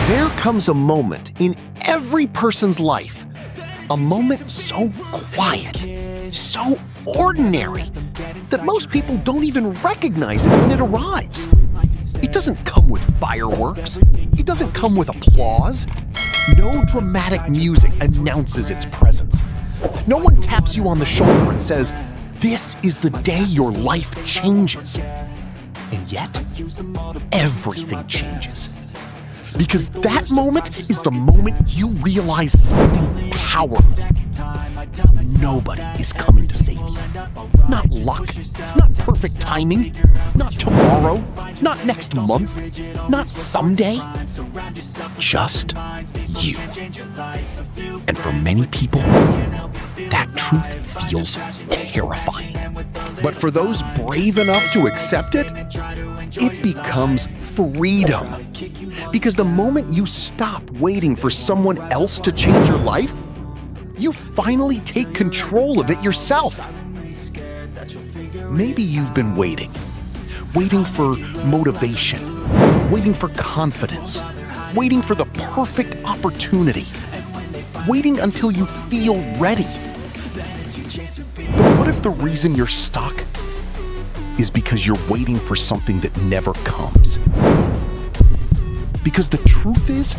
There comes a moment in every person's life, a moment so quiet, so ordinary, that most people don't even recognize it when it arrives. It doesn't come with fireworks. It doesn't come with applause. No dramatic music announces its presence. No one taps you on the shoulder and says, "This is the day your life changes." And yet, everything changes. Because that moment is the moment you realize something powerful. Nobody is coming to save you. Not luck, not perfect timing, not tomorrow, not next month, not someday. Just you. And for many people, that truth feels terrifying. But for those brave enough to accept it, it becomes freedom. Because the moment you stop waiting for someone else to change your life, you finally take control of it yourself. Maybe you've been waiting for motivation, waiting for confidence, waiting for the perfect opportunity, waiting until you feel ready. But what if the reason you're stuck is because you're waiting for something that never comes? Because the truth is,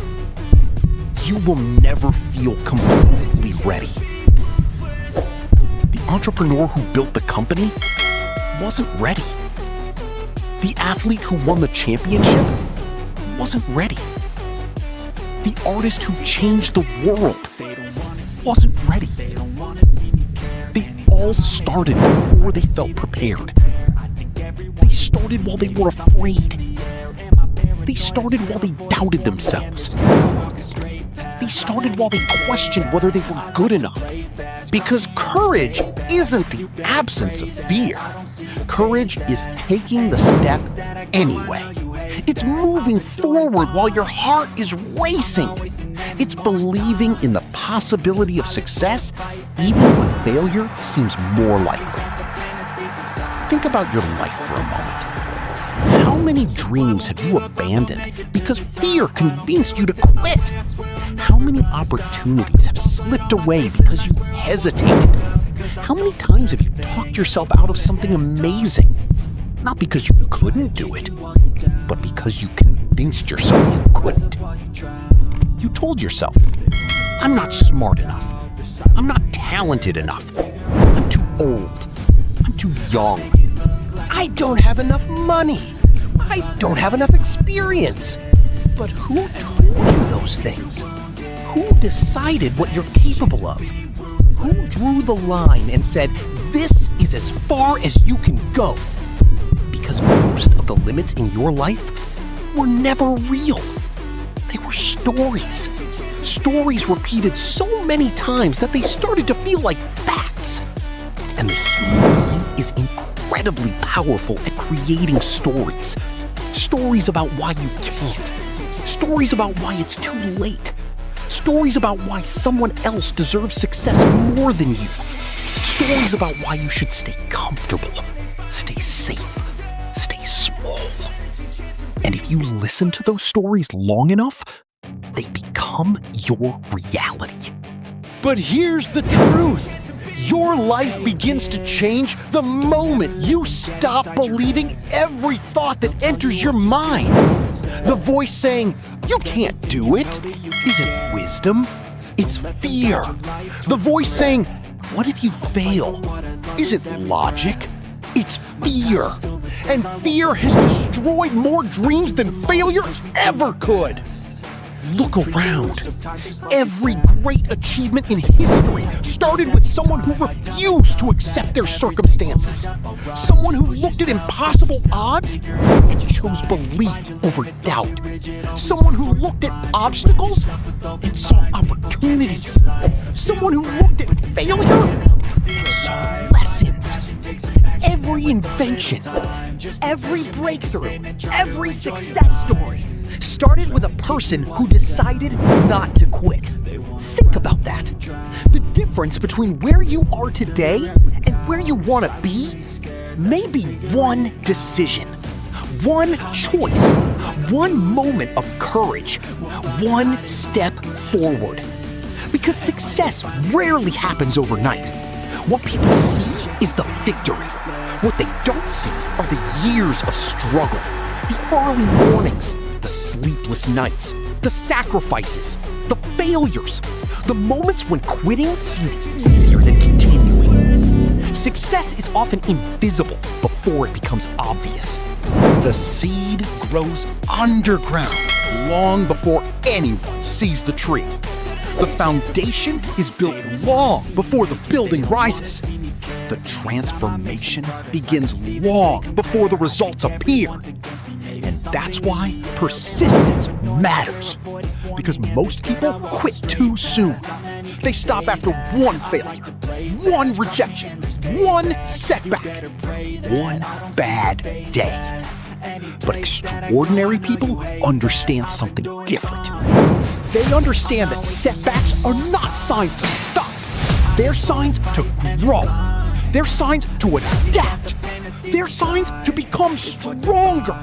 you will never feel completely ready. The entrepreneur who built the company wasn't ready. The athlete who won the championship wasn't ready. The artist who changed the world wasn't ready. They all started before they felt prepared. They started while they were afraid. They started while they doubted themselves. They started while they questioned whether they were good enough. Because courage isn't the absence of fear. Courage is taking the step anyway. It's moving forward while your heart is racing. It's believing in the possibility of success even when failure seems more likely. Think about your life for a moment. How many dreams have you abandoned because fear convinced you to quit? How many opportunities have slipped away because you hesitated? How many times have you talked yourself out of something amazing? Not because you couldn't do it, but because you convinced yourself you couldn't. You told yourself, "I'm not smart enough. I'm not talented enough. I'm too old. I'm too young. I don't have enough money. I don't have enough experience." But who told you those things? Who decided what you're capable of? Who drew the line and said, "This is as far as you can go"? Because most of the limits in your life were never real. They were stories. Stories repeated so many times that they started to feel like facts. And the human mind is incredibly powerful at creating stories. Stories about why you can't. Stories about why it's too late. Stories about why someone else deserves success more than you. Stories about why you should stay comfortable, stay safe, stay small. And if you listen to those stories long enough, they become your reality. But here's the truth. Your life begins to change the moment you stop believing every thought that enters your mind. The voice saying, "You can't do it," isn't wisdom, it's fear. The voice saying, "What if you fail?" isn't logic, it's fear. And fear has destroyed more dreams than failure ever could. Look around. Every great achievement in history started with someone who refused to accept their circumstances. Someone who looked at impossible odds and chose belief over doubt. Someone who looked at obstacles and saw opportunities. Someone who looked at failure and saw lessons. Every invention, every breakthrough, every success story started with a person who decided not to quit. Think about that. The difference between where you are today and where you want to be may be one decision. One choice, one moment of courage, one step forward. Because success rarely happens overnight. What people see is the victory. What they don't see are the years of struggle, the early mornings, the sleepless nights, the sacrifices, the failures, the moments when quitting seemed easier than continuing. Success is often invisible before it becomes obvious. The seed grows underground long before anyone sees the tree. The foundation is built long before the building rises. The transformation begins long before the results appear. And that's why persistence matters. Because most people quit too soon. They stop after one failure, one rejection, one setback, one bad day. But extraordinary people understand something different. They understand that setbacks are not signs to stop. They're signs to grow. They're signs to adapt. They're signs to become stronger.